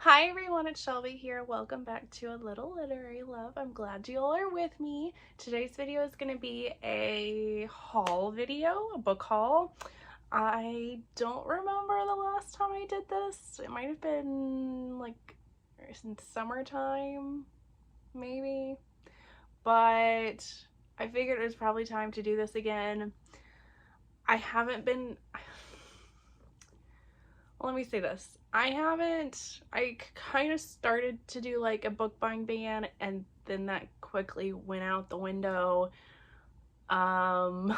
Hi everyone, it's Shelby here. Welcome back to A Little Literary Love. I'm glad you all are with me. Today's video is going to be a haul video, a book haul. I don't remember the last time I did this. It might have been like in summertime, maybe. But I figured it was probably time to do this again. I haven't been... Let me say this. I kind of started to do like a book buying ban and then that quickly went out the window. I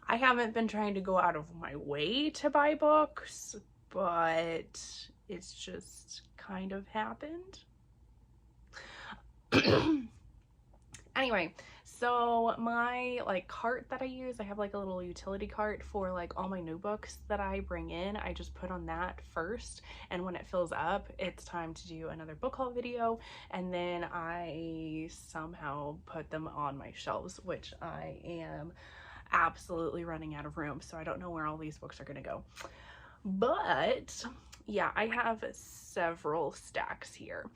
haven't been trying to go out of my way to buy books, but it's just kind of happened. Anyway, so my cart that I use, I have like a little utility cart for like all my new books that I bring in. I just put on that first, and when it fills up, it's time to do another book haul video, and then I somehow put them on my shelves, which I am absolutely running out of room, so I don't know where all these books are gonna go. But yeah, I have several stacks here.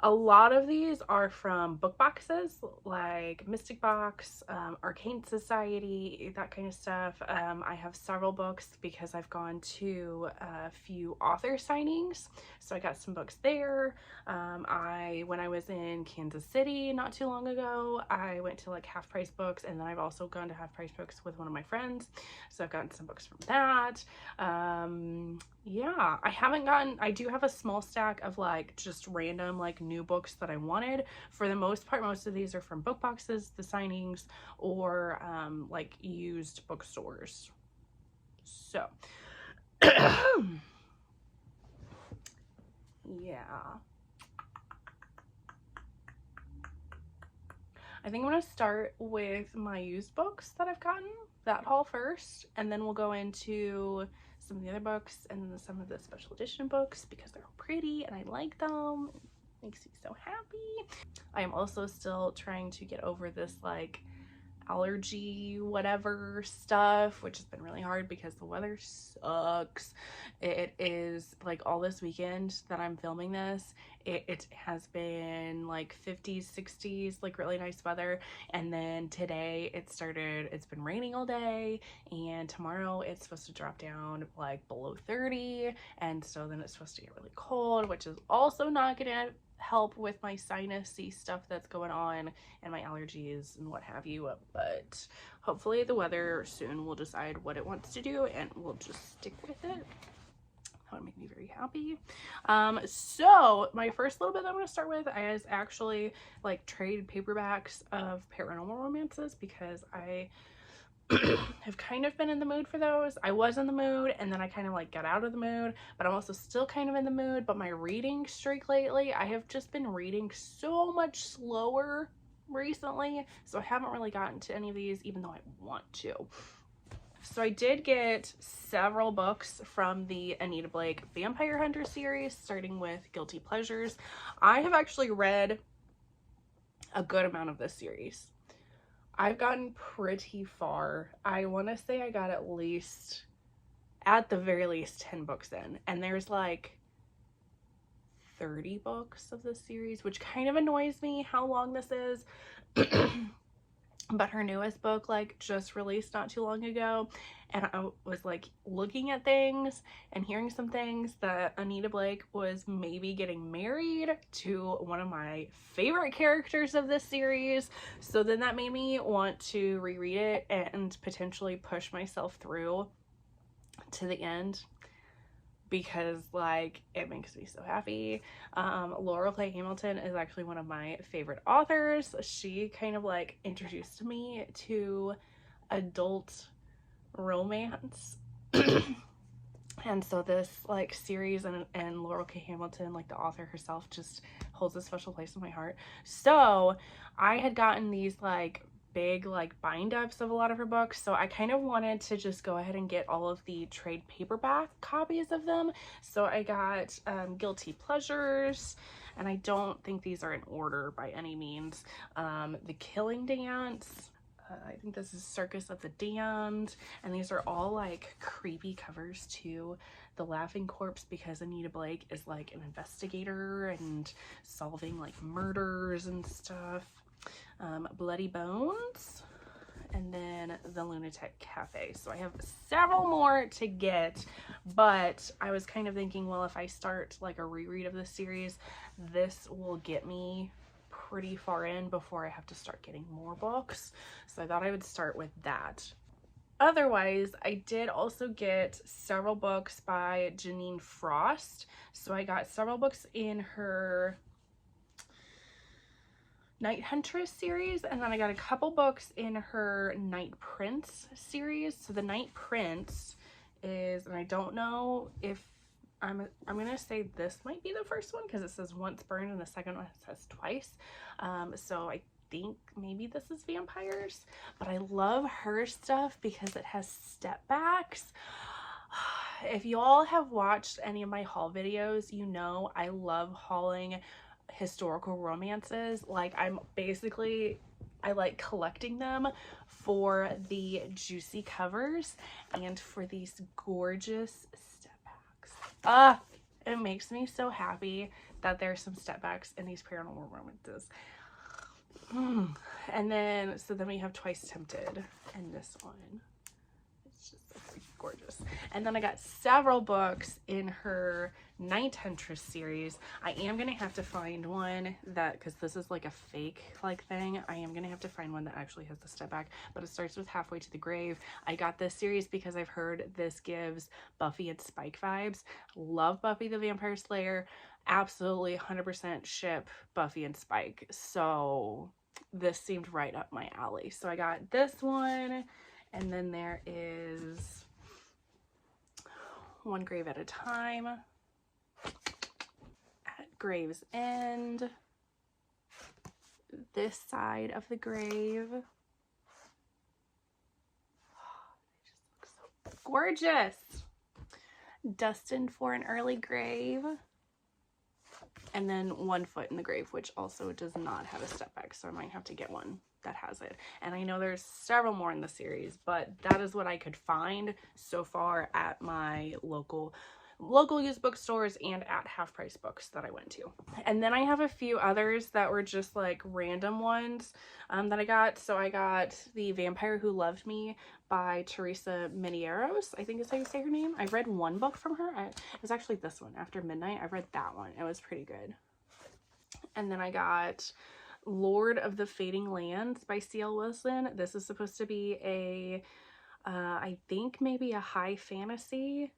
A lot of these are from book boxes like Mystic Box, Arcane Society, that kind of stuff. I have several books because I've gone to a few author signings, so I got some books there. When I was in Kansas City not too long ago, I went to like Half Price Books, and then I've also gone to Half Price Books with one of my friends, so I've gotten some books from that. Yeah, I do have a small stack of like just random like new books that I wanted. For the most part, most of these are from book boxes, the signings, or like used bookstores. So yeah, I think I'm gonna start with my used books that I've gotten, that haul first, and then we'll go into some of the other books and then some of the special edition books because they're pretty and I like them. It makes me so happy. I am also still trying to get over this like allergy whatever stuff, which has been really hard because the weather sucks. It is like all this weekend that I'm filming this, it has been like 50s 60s, like really nice weather, and then today it's been raining all day, and tomorrow it's supposed to drop down like below 30, and so then it's supposed to get really cold, which is also not gonna help with my sinusy stuff that's going on and my allergies and what have you, but hopefully the weather soon will decide what it wants to do and we'll just stick with it. That would make me very happy. So my first little bit that I'm going to start with is actually like trade paperbacks of paranormal romances, because I have kind of been in the mood for those. I was in the mood and then I kind of like got out of the mood, but I'm also still kind of in the mood. But my reading streak lately, I have just been reading so much slower recently, so I haven't really gotten to any of these even though I want to. So I did get several books from the Anita Blake Vampire Hunter series, starting with Guilty Pleasures. I have actually read a good amount of this series. I've gotten pretty far. I want to say I got at the very least 10 books in, and there's like 30 books of this series, which kind of annoys me how long this is. But her newest book like just released not too long ago, and I was like looking at things and hearing some things that Anita Blake was maybe getting married to one of my favorite characters of this series, so then that made me want to reread it and potentially push myself through to the end, because like it makes me so happy. Laurel Clay Hamilton is actually one of my favorite authors. She kind of like introduced me to adult romance. And so this like series and Laurel K. Hamilton, like the author herself, just holds a special place in my heart. So I had gotten these like big like bind ups of a lot of her books, so I kind of wanted to just go ahead and get all of the trade paperback copies of them. So I got Guilty Pleasures, and I don't think these are in order by any means. The Killing Dance, I think this is Circus of the Damned, and these are all like creepy covers to The Laughing Corpse, because Anita Blake is like an investigator and solving like murders and stuff. Bloody Bones, and then The Lunatic Cafe. So I have several more to get, but I was kind of thinking, well, if I start like a reread of this series, this will get me pretty far in before I have to start getting more books. So I thought I would start with that. Otherwise, I did also get several books by Janine Frost. So I got several books in her Night Huntress series, and then I got a couple books in her Night Prince series. So the Night Prince is, and I don't know if I'm gonna say this might be the first one because it says once burned, and the second one says twice. So I think maybe this is vampires, but I love her stuff because it has step backs. If you all have watched any of my haul videos, you know I love hauling historical romances. Like I like collecting them for the juicy covers and for these gorgeous step backs. It makes me so happy that there's some step backs in these paranormal romances. And then, so then we have Twice Tempted, and this one, it's just so freaking gorgeous. And then I got several books in her Night Huntress series. I am gonna have to find one that, because this is like a fake like thing, I am gonna have to find one that actually has the step back, but it starts with Halfway to the Grave. I got this series because I've heard this gives Buffy and Spike vibes. Love Buffy the Vampire Slayer, absolutely 100% ship Buffy and Spike, so this seemed right up my alley. So I got this one, and then there is One Grave at a Time, At Grave's End, This Side of the Grave. They just look so gorgeous. Destined for an Early Grave. And then One Foot in the Grave, which also does not have a step back, so I might have to get one that has it. And I know there's several more in the series, but that is what I could find so far at my local used bookstores and at Half Price Books that I went to. And then I have a few others that were just like random ones that I got. So I got The Vampire Who Loved Me by Teresa Menieros, I think is how you say her name. I read one book from her. It was actually this one, After Midnight. I read that one. It was pretty good. And then I got Lord of the Fading Lands by C.L. Wilson. This is supposed to be a, I think maybe a high fantasy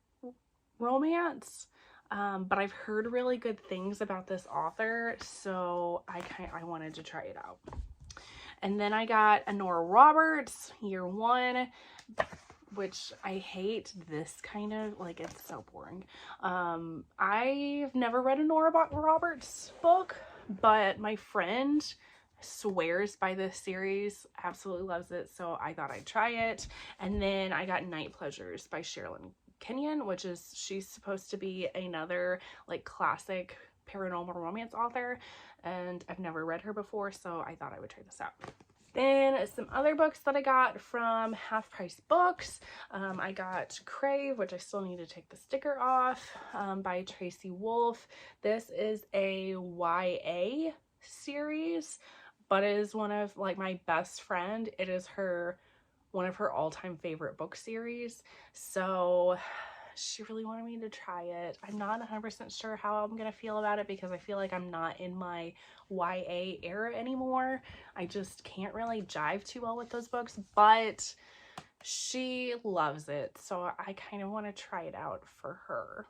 romance, but I've heard really good things about this author, so I wanted to try it out. And then I got a Nora Roberts, Year One, which I hate this kind of, like, it's so boring. I've never read a Nora Roberts book, but my friend swears by this series, absolutely loves it, so I thought I'd try it. And then I got Night Pleasures by Sherilyn Kenyon, which is, she's supposed to be another like classic paranormal romance author, and I've never read her before, so I thought I would try this out. Then some other books that I got from Half Price Books. I got Crave, which I still need to take the sticker off, by Tracy Wolff. This is a YA series, but it is one of like my best friend. It is one of her all-time favorite book series, so she really wanted me to try it. I'm not 100% sure how I'm gonna feel about it because I feel like I'm not in my YA era anymore. I just can't really jive too well with those books, but she loves it, so I kind of want to try it out for her.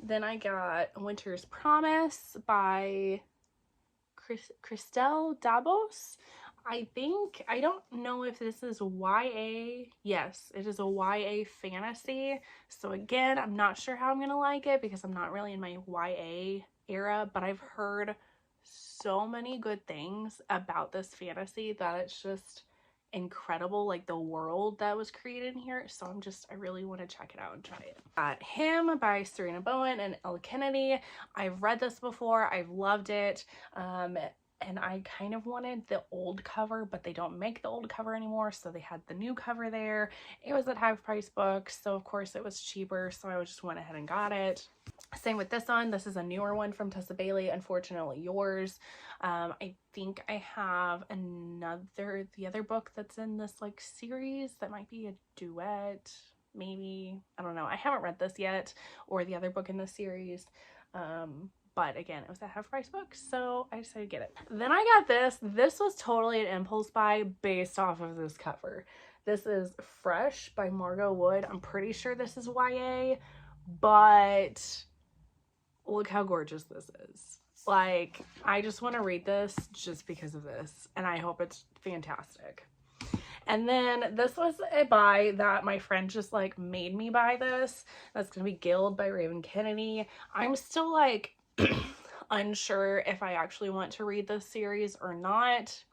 Then I got Winter's Promise by Christelle Dabos. I don't know if this is YA. Yes, it is a YA fantasy. So again, I'm not sure how I'm going to like it because I'm not really in my YA era, but I've heard so many good things about this fantasy that it's just incredible, like the world that was created in here. So I really want to check it out and try it. Got Him by Serena Bowen and Elle Kennedy. I've read this before. I've loved it. and I kind of wanted the old cover, but they don't make the old cover anymore, so they had the new cover there. It was at Half Price Books, so of course it was cheaper, so I just went ahead and got it. Same with this one. This is a newer one from Tessa Bailey, Unfortunately Yours. I think I have the other book that's in this like series that might be a duet, maybe. I don't know. I haven't read this yet, or the other book in this series. But again, it was at Half Price Books, so I decided to get it. Then I got this. This was totally an impulse buy based off of this cover. This is Fresh by Margot Wood. I'm pretty sure this is YA, but look how gorgeous this is. Like, I just want to read this just because of this, and I hope it's fantastic. And then this was a buy that my friend just like made me buy this. That's gonna be Guild by Raven Kennedy. I'm still like unsure if I actually want to read this series or not,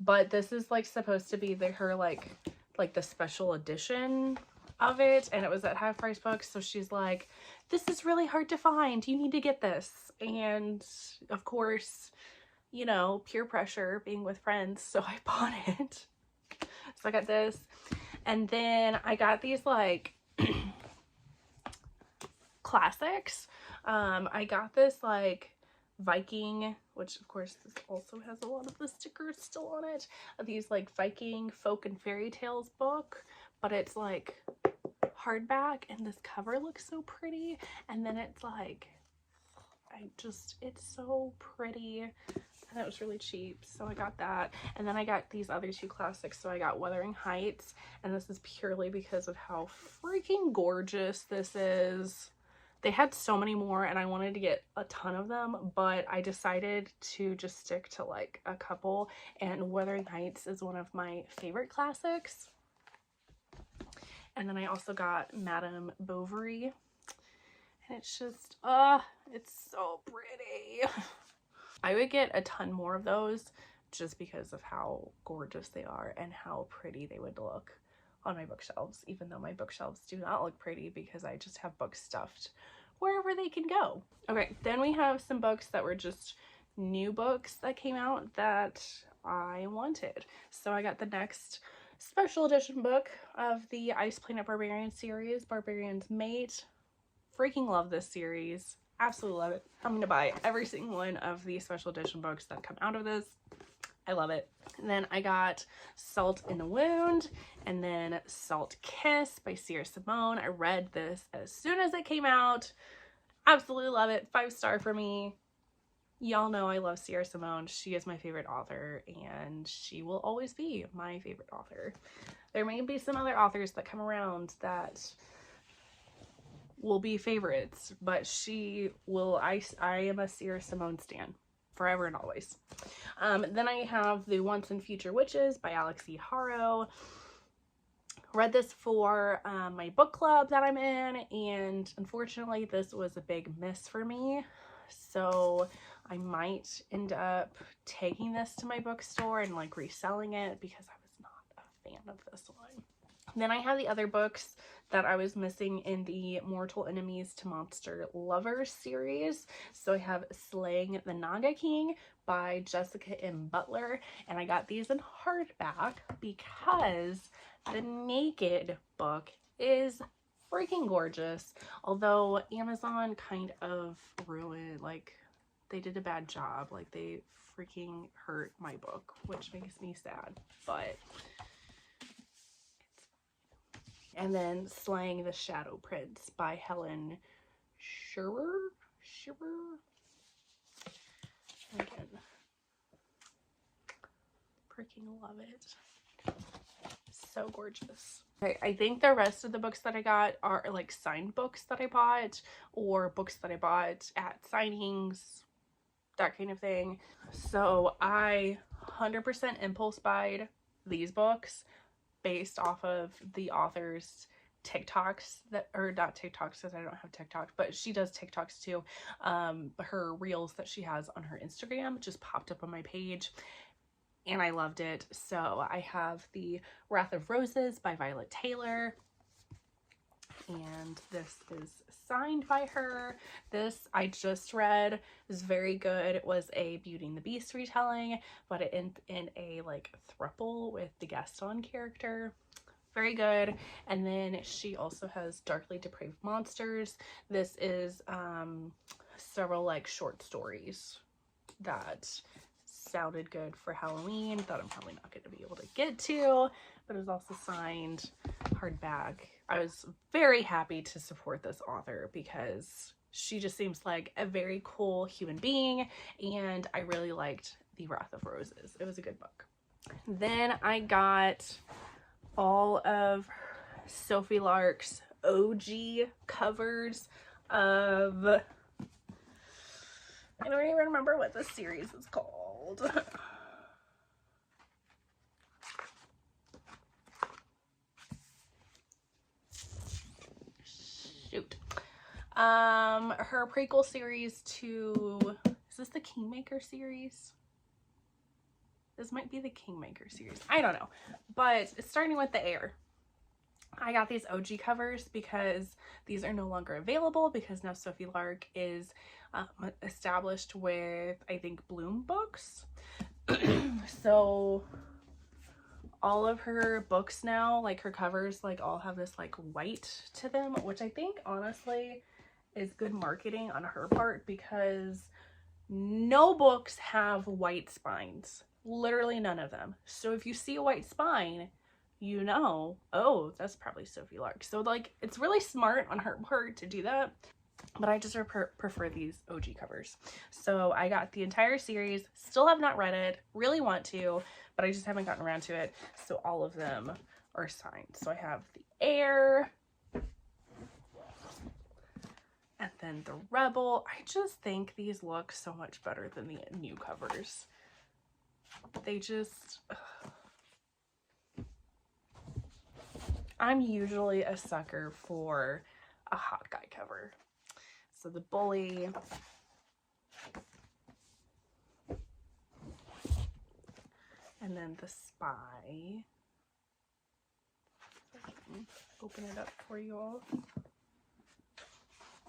but this is like supposed to be her like the special edition of it, and it was at Half Price Books, so she's like, this is really hard to find, you need to get this. And of course, you know, peer pressure, being with friends, so I bought it. So I got this, and then I got these like classics. I got this like Viking, which of course this also has a lot of the stickers still on it. These like Viking folk and fairy tales book, but it's like hardback, and this cover looks so pretty, and then it's like, it's so pretty, and it was really cheap, so I got that. And then I got these other two classics. So I got Wuthering Heights, and this is purely because of how freaking gorgeous this is. They had so many more, and I wanted to get a ton of them, but I decided to just stick to like a couple, and Wuthering Heights is one of my favorite classics. And then I also got Madame Bovary, and it's just, it's so pretty. I would get a ton more of those just because of how gorgeous they are and how pretty they would look on my bookshelves, even though my bookshelves do not look pretty because I just have books stuffed wherever they can go. Okay, then we have some books that were just new books that came out that I wanted. So I got the next special edition book of the Ice Planet Barbarian series, Barbarian's Mate. Freaking love this series. Absolutely love it. I'm gonna buy every single one of the special edition books that come out of this. I love it. And then I got Salt in the Wound, and then Salt Kiss by Sierra Simone. I read this as soon as it came out. Absolutely love it. 5-star for me. Y'all know I love Sierra Simone. She is my favorite author, and she will always be my favorite author. There may be some other authors that come around that will be favorites, but she will. I am a Sierra Simone stan forever and always. Then I have The Once and Future Witches by Alex E. Haro. Read this for my book club that I'm in, and unfortunately this was a big miss for me, so I might end up taking this to my bookstore and like reselling it because I was not a fan of this one. Then I have the other books that I was missing in the Mortal Enemies to Monster Lovers series. So I have Slaying the Naga King by Jessica M. Butler, and I got these in hardback because the Naked book is freaking gorgeous. Although Amazon kind of ruined, like, they did a bad job. Like, they freaking hurt my book, which makes me sad, but and then Slaying the Shadow Prince by Helen Shearer. Again, freaking love it. So gorgeous. Okay, I think the rest of the books that I got are like signed books that I bought, or books that I bought at signings, that kind of thing. So I 100% impulse buyed these books based off of the author's TikToks, that, or not TikToks because I don't have TikTok, but she does TikToks too. Her reels that she has on her Instagram just popped up on my page, and I loved it. So I have The Wrath of Roses by Violet Taylor, and this is signed by her. This I just read. It was very good. It was a Beauty and the Beast retelling, but it in a like throuple with the Gaston character. Very good. And then she also has Darkly Depraved Monsters. This is several like short stories that sounded good for Halloween that I'm probably not going to be able to get to, but it was also signed hardback. I was very happy to support this author because she just seems like a very cool human being, and I really liked The Wrath of Roses. It was a good book. Then I got all of Sophie Lark's OG covers of, I don't even remember what the series is called. Shoot. Her prequel series to, is this the Kingmaker series? This might be the Kingmaker series. I don't know. But it's starting with the Heir. I got these OG covers because these are no longer available because now Sophie Lark is established with, I think, Bloom Books. So all of her books now, like her covers, like all have this like white to them, which I think honestly is good marketing on her part because no books have white spines. Literally none of them. So if you see a white spine, you know, oh, that's probably Sophie Lark. So like it's really smart on her part to do that. But I just prefer these OG covers. So I got the entire series, still have not read it, really want to, but I just haven't gotten around to it. So all of them are signed. So I have the Heir, and then the Rebel. I just think these look so much better than the new covers. They just, I'm usually a sucker for a hot guy cover. So the Bully, and then the Spy. Open it up for you all.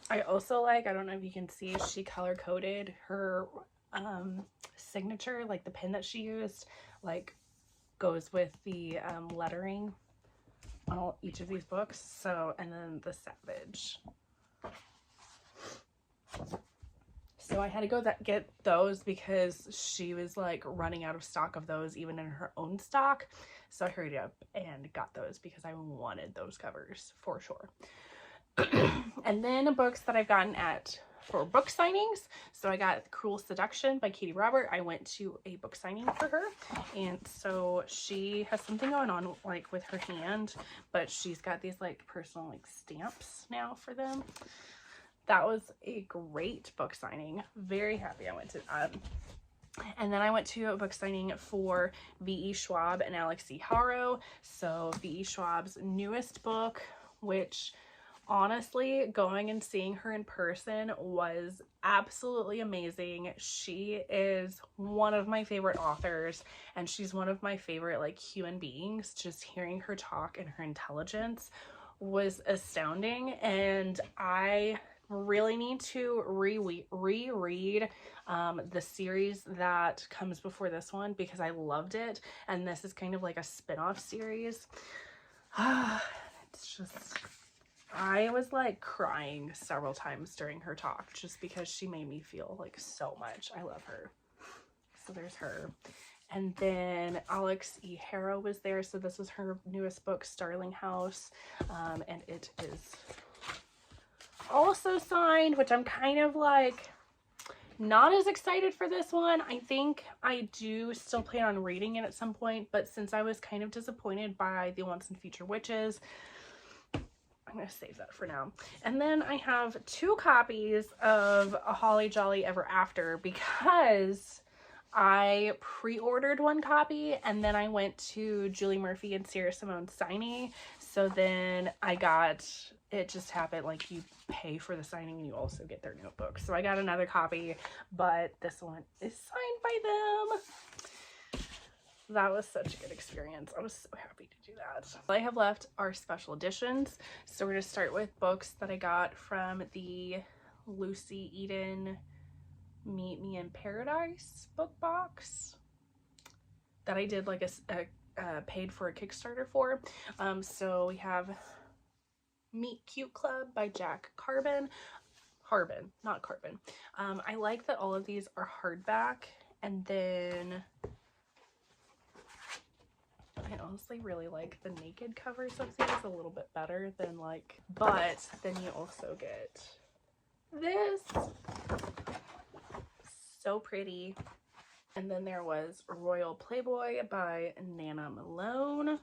I also like, I don't know if you can see, she color coded her signature, like the pen that she used, like goes with the lettering on each of these books. So, and then the Savage. So I had to go get those because she was like running out of stock of those even in her own stock. So I hurried up and got those because I wanted those covers for sure. And then books that I've gotten for book signings. So I got Cruel Seduction by Katie Robert. I went to a book signing for her, and so she has something going on like with her hand, but she's got these like personal like stamps now for them. That was a great book signing. Very happy I went to that. And then I went to a book signing for V.E. Schwab and Alex E. Haro. So V.E. Schwab's newest book, which honestly, going and seeing her in person was absolutely amazing. She is one of my favorite authors, and she's one of my favorite like human beings. Just hearing her talk and her intelligence was astounding, and I really need to reread the series that comes before this one because I loved it, and this is kind of like a spin-off series. It's just, I was like crying several times during her talk just because she made me feel like so much. I love her. So there's her. And then Alex E. Haro was there. So this was her newest book, Starling House. And it is also signed, which I'm kind of like not as excited for this one. I think I do still plan on reading it at some point, but since I was kind of disappointed by the Once and Future Witches, I'm going to save that for now. And then I have 2 copies of A Holly Jolly Ever After because I pre-ordered 1 copy and then I went to Julie Murphy and Sarah Simone signing. So then I got, it just happened like you pay for the signing and you also get their notebook. So I got another copy, but this one is signed by them. that was such a good experience. I was so happy to do that. All I have left are special editions. So we're going to start with books that I got from the Lucy Eden Meet Me in Paradise book box that I did like a paid for a Kickstarter for. So we have Meet Cute Club by Jack Harbin, not Carbon. I like that all of these are hardback, and then I honestly really like the naked covers of these a little bit better than like, but then you also get this. So pretty. And then there was Royal Playboy by Nana Malone.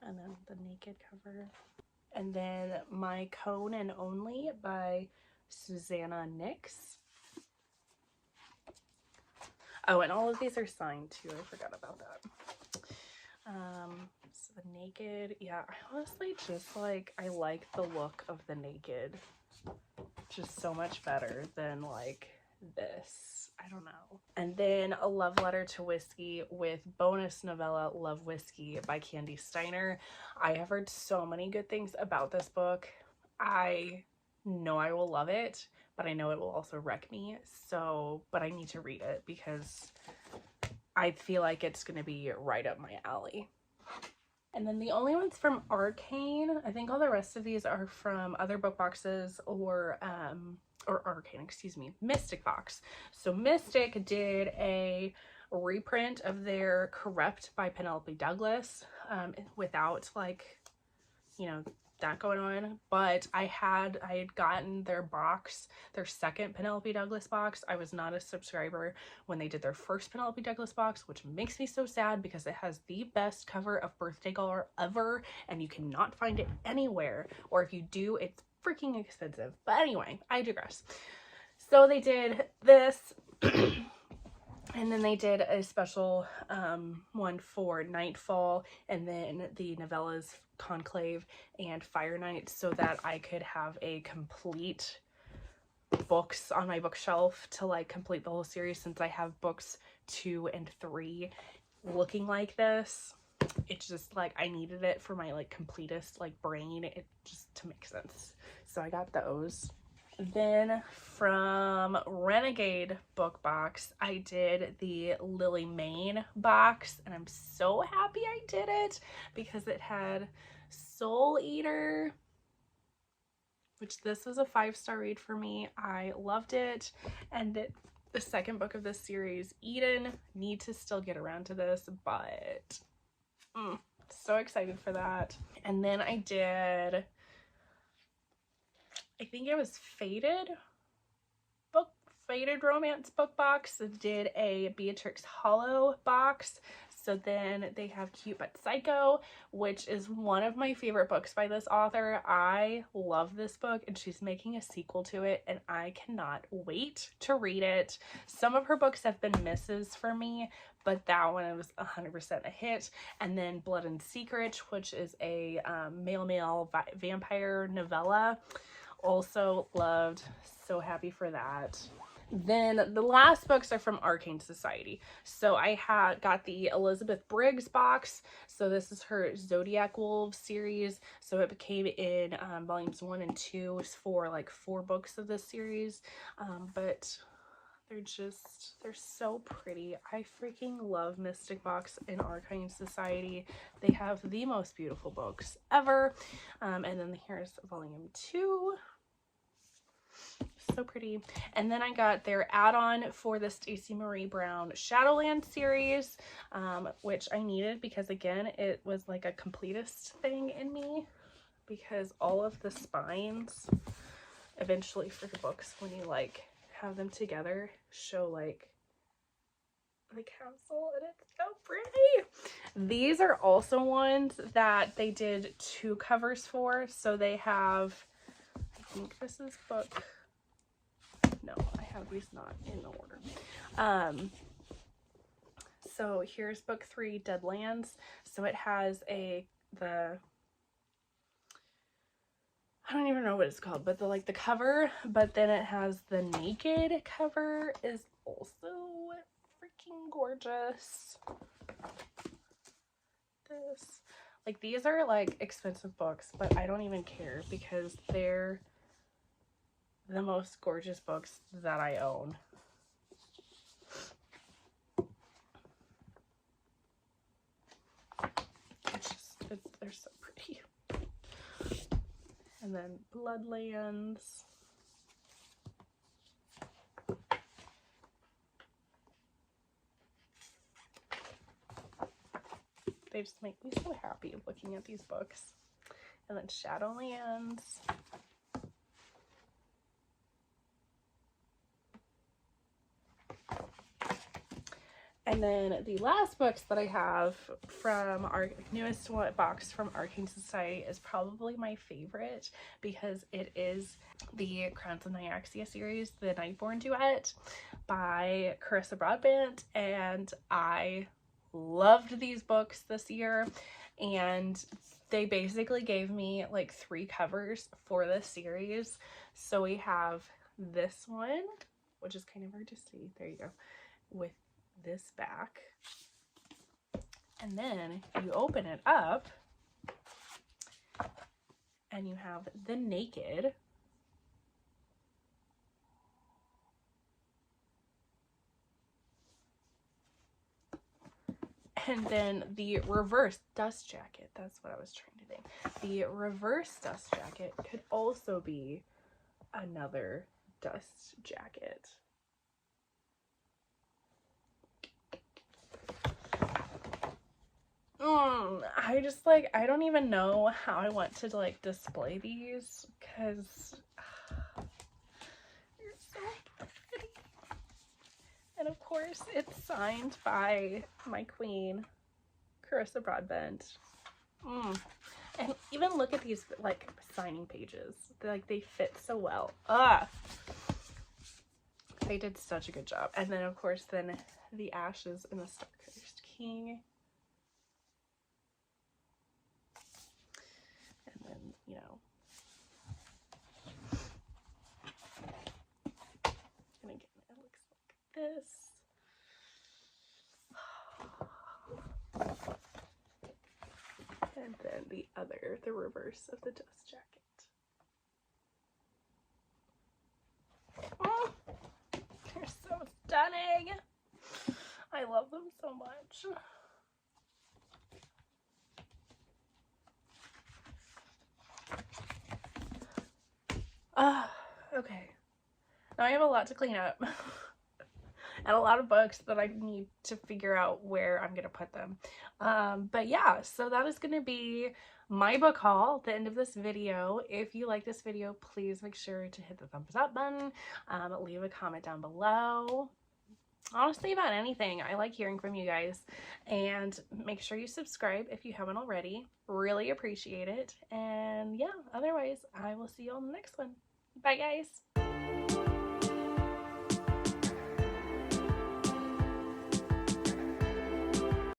And then the naked cover. And then My Cone and Only by Susanna Nix. Oh, and all of these are signed too. I forgot about that. So the naked, yeah, I honestly just like, I like the look of the naked just so much better than like this. I don't know. And then A Love Letter to Whiskey with bonus novella Love Whiskey by Candy Steiner. I have heard so many good things about this book. I know I will love it, but I know it will also wreck me. So, but I need to read it because I feel like it's going to be right up my alley. And then the only ones from Arcane, I think all the rest of these are from other book boxes or Arcane, excuse me, Mystic Box. So Mystic did a reprint of their Corrupt by Penelope Douglas without like, you know, that going on, but I had gotten their box, their second Penelope Douglas box. I was not a subscriber when they did their first Penelope Douglas box, which makes me so sad because it has the best cover of Birthday Girl ever, and you cannot find it anywhere, or if you do, it's freaking expensive. But anyway, I digress. So they did this and then they did a special one for Nightfall, and then the novellas Conclave and Fire Night, so that I could have a complete books on my bookshelf to like complete the whole series, since I have books 2 and 3 looking like this. It's just like I needed it for my like completist like brain, it just to make sense. So I got those. Then from Renegade book box, I did the Lily Mayne box, and I'm so happy I did it because it had Soul Eater, which this was a 5-star read for me. I loved it. And the second book of this series, Eden, need to still get around to this, but so excited for that. And then I did, I think it was Faded Romance book box. It did a Beatrix Hollow box. So then they have Cute But Psycho, which is one of my favorite books by this author. I love this book, and she's making a sequel to it, and I cannot wait to read it. Some of her books have been misses for me, but that one was 100% a hit. And then Blood and Secret, which is a male vampire novella. Also loved, so happy for that. Then the last books are from Arcane Society. So I got the Elizabeth Briggs box. So this is her Zodiac Wolves series. So it came in volumes 1 and 2 for like 4 books of this series. But they're so pretty. I freaking love Mystic Box and Arcane Society. They have the most beautiful books ever. And then here's volume 2. So pretty. And then I got their add-on for the Stacey Marie Brown Shadowland series, which I needed because again it was like a completist thing in me, because all of the spines eventually for the books, when you like have them together, show like the castle, and it's so pretty. These are also ones that they did 2 covers for. So they have, I think this is book, no, I have these not in order. So here's book 3, Deadlands. So it has I don't even know what it's called, but the cover, but then it has the naked cover is also fucking gorgeous. This, like, these are like expensive books, but I don't even care because they're the most gorgeous books that I own. They're so pretty. And then Bloodlands. They just make me so happy looking at these books. And then Shadowlands. And then the last books that I have from our newest box from Arcane Society is probably my favorite because it is the Crowns of Nyaxia series, the Nightborn Duet by Carissa Broadbent. And I loved these books this year, and they basically gave me like 3 covers for this series. So we have this one, which is kind of hard to see. There you go. With this back, and then you open it up and you have the naked, and then the reverse dust jacket. That's what I was trying to think. The reverse dust jacket could also be another dust jacket. I just like, I don't even know how I want to like display these because they're so pretty. And of course it's signed by my queen, Carissa Broadbent. And even look at these like signing pages. They fit so well. They did such a good job. And then of course then the Ashes and the Star-Cursed King. You know, and again it looks like this. And then the reverse of the dust jacket. Oh, they're so stunning. I love them so much. Okay. Now I have a lot to clean up and a lot of books that I need to figure out where I'm gonna put them. But yeah, so that is gonna be my book haul, the end of this video. If you like this video, please make sure to hit the thumbs up button, leave a comment down below. Honestly, about anything. I like hearing from you guys, and make sure you subscribe if you haven't already. Really appreciate it. And yeah, otherwise I will see you on the next one. Bye guys.